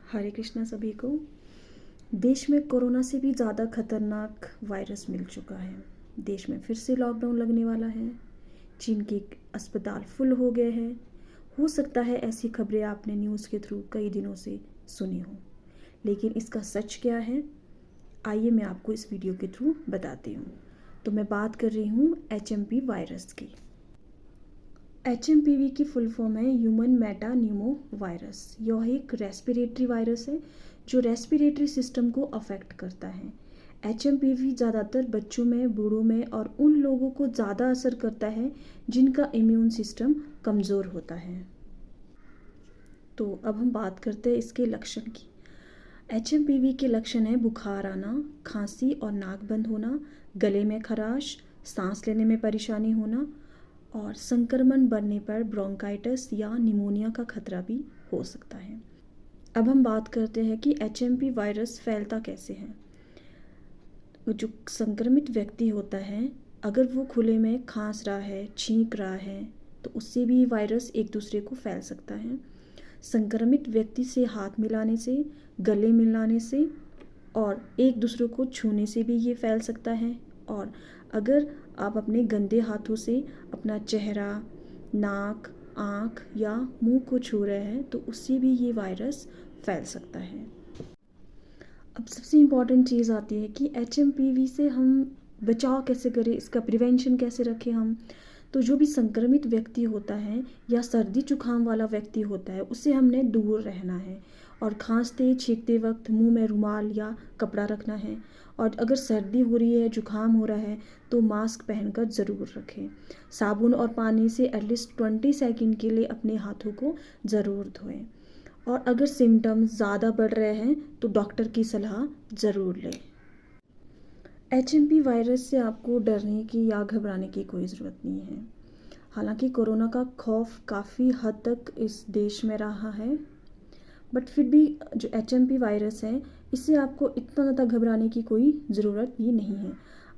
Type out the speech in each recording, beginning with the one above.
हरे कृष्णा सभी को। देश में कोरोना से भी ज़्यादा खतरनाक वायरस मिल चुका है। देश में फिर से लॉकडाउन लगने वाला है। चीन के अस्पताल फुल हो गए हैं। हो सकता है ऐसी खबरें आपने न्यूज़ के थ्रू कई दिनों से सुनी हो, लेकिन इसका सच क्या है, आइए मैं आपको इस वीडियो के थ्रू बताती हूँ। तो मैं बात कर रही हूँ HMP वायरस की। HMPV की फुल फॉर्म है ह्यूमन मेटा न्यूमो वायरस। यह एक रेस्पिरेटरी वायरस है जो रेस्पिरेटरी सिस्टम को अफेक्ट करता है। HMPV ज़्यादातर बच्चों में, बूढ़ों में और उन लोगों को ज़्यादा असर करता है जिनका इम्यून सिस्टम कमज़ोर होता है। तो अब हम बात करते हैं इसके लक्षण की। HMPV के लक्षण हैं बुखार आना, खांसी और नाक बंद होना, गले में खराश, सांस लेने में परेशानी होना और संक्रमण बढ़ने पर ब्रोंकाइटिस या निमोनिया का खतरा भी हो सकता है। अब हम बात करते हैं कि HMP वायरस फैलता कैसे है। जो संक्रमित व्यक्ति होता है, अगर वो खुले में खांस रहा है, छींक रहा है, तो उससे भी वायरस एक दूसरे को फैल सकता है। संक्रमित व्यक्ति से हाथ मिलाने से, गले मिलाने से और एक दूसरे को छूने से भी ये फैल सकता है। और अगर आप अपने गंदे हाथों से अपना चेहरा, नाक, आँख या मुंह को छू रहे हैं तो उससे भी ये वायरस फैल सकता है। अब सबसे इम्पॉर्टेंट चीज़ आती है कि HMPV से हम बचाव कैसे करें, इसका प्रिवेंशन कैसे रखें हम। तो जो भी संक्रमित व्यक्ति होता है या सर्दी जुकाम वाला व्यक्ति होता है, उससे हमने दूर रहना है और खांसते छींकते वक्त मुंह में रुमाल या कपड़ा रखना है। और अगर सर्दी हो रही है, जुकाम हो रहा है तो मास्क पहनकर ज़रूर रखें। साबुन और पानी से एटलीस्ट 20 सेकंड के लिए अपने हाथों को ज़रूर धोएं। और अगर सिम्टम्स ज़्यादा बढ़ रहे हैं तो डॉक्टर की सलाह ज़रूर लें। HMP वायरस से आपको डरने की या घबराने की कोई ज़रूरत नहीं है। हालांकि कोरोना का खौफ काफ़ी हद तक इस देश में रहा है, बट फिर भी जो HMP वायरस है, इससे आपको इतना ज़्यादा घबराने की कोई ज़रूरत भी नहीं है।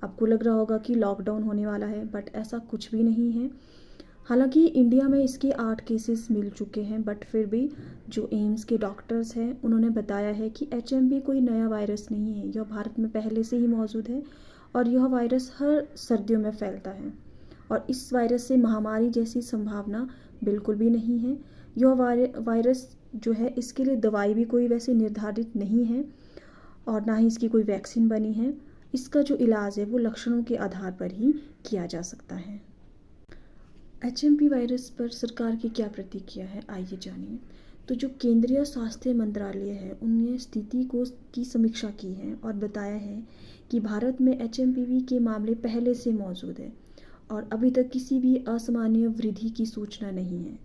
आपको लग रहा होगा कि लॉकडाउन होने वाला है, बट ऐसा कुछ भी नहीं है। हालांकि इंडिया में इसके 8 केसेस मिल चुके हैं, बट फिर भी जो एम्स के डॉक्टर्स हैं उन्होंने बताया है कि HMP कोई नया वायरस नहीं है। यह भारत में पहले से ही मौजूद है और यह वायरस हर सर्दियों में फैलता है और इस वायरस से महामारी जैसी संभावना बिल्कुल भी नहीं है। यह वायरस जो है, इसके लिए दवाई भी कोई वैसे निर्धारित नहीं है और ना ही इसकी कोई वैक्सीन बनी है। इसका जो इलाज है वो लक्षणों के आधार पर ही किया जा सकता है। HMP वायरस पर सरकार की क्या प्रतिक्रिया है, आइए जानिए। तो जो केंद्रीय स्वास्थ्य मंत्रालय है, उन्होंने स्थिति की समीक्षा की है और बताया है कि भारत में HMPV के मामले पहले से मौजूद है और अभी तक किसी भी असामान्य वृद्धि की सूचना नहीं है।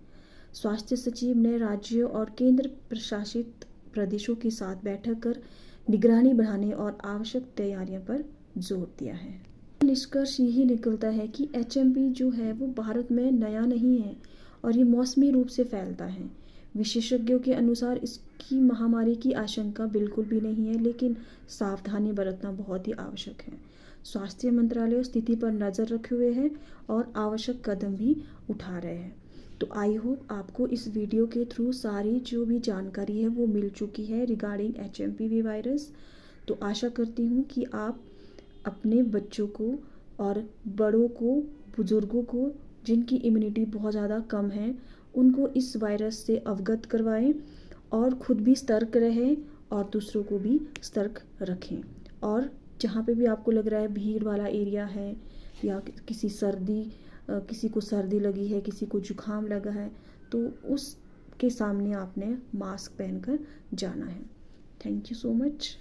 स्वास्थ्य सचिव ने राज्यों और केंद्र प्रशासित प्रदेशों के साथ बैठक कर निगरानी बढ़ाने और आवश्यक तैयारियों पर जोर दिया है। निष्कर्ष यही निकलता है कि HMP जो है वो भारत में नया नहीं है और ये मौसमी रूप से फैलता है। विशेषज्ञों के अनुसार इसकी महामारी की आशंका बिल्कुल भी नहीं है, लेकिन सावधानी बरतना बहुत ही आवश्यक है। स्वास्थ्य मंत्रालय स्थिति पर नज़र रखे हुए है और आवश्यक कदम भी उठा रहे हैं। तो आई होप आपको इस वीडियो के थ्रू सारी जो भी जानकारी है वो मिल चुकी है रिगार्डिंग HMPV वायरस। तो आशा करती हूँ कि आप अपने बच्चों को और बड़ों को, बुज़ुर्गों को जिनकी इम्यूनिटी बहुत ज़्यादा कम है, उनको इस वायरस से अवगत करवाएं और ख़ुद भी सतर्क रहें और दूसरों को भी सतर्क रखें। और जहाँ पे भी आपको लग रहा है भीड़ वाला एरिया है या किसी को सर्दी लगी है, किसी को जुकाम लगा है, तो उसके सामने आपने मास्क पहनकर जाना है। Thank you so much.